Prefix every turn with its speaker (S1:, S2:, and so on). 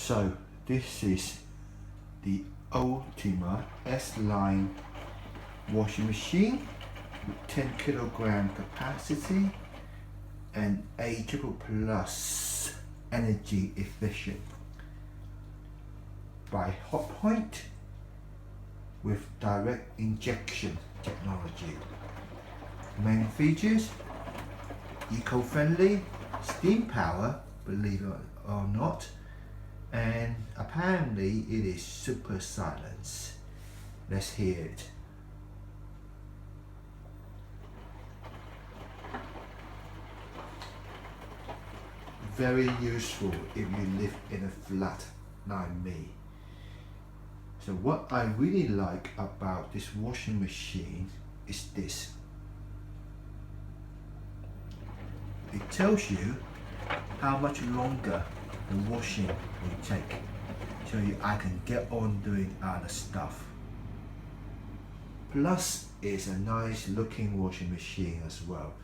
S1: So this is the Ultima S-Line washing machine with 10 kilogram capacity and A triple plus energy efficient by Hotpoint with direct injection technology. Main features: eco-friendly, steam power, believe it or not, and apparently it is super silence. Let's hear it. Very useful if you live in a flat like me. So what I really like about this washing machine is this. It tells you how much longer the washing will take, so I can get on doing other stuff. Plus, it's a nice looking washing machine as well.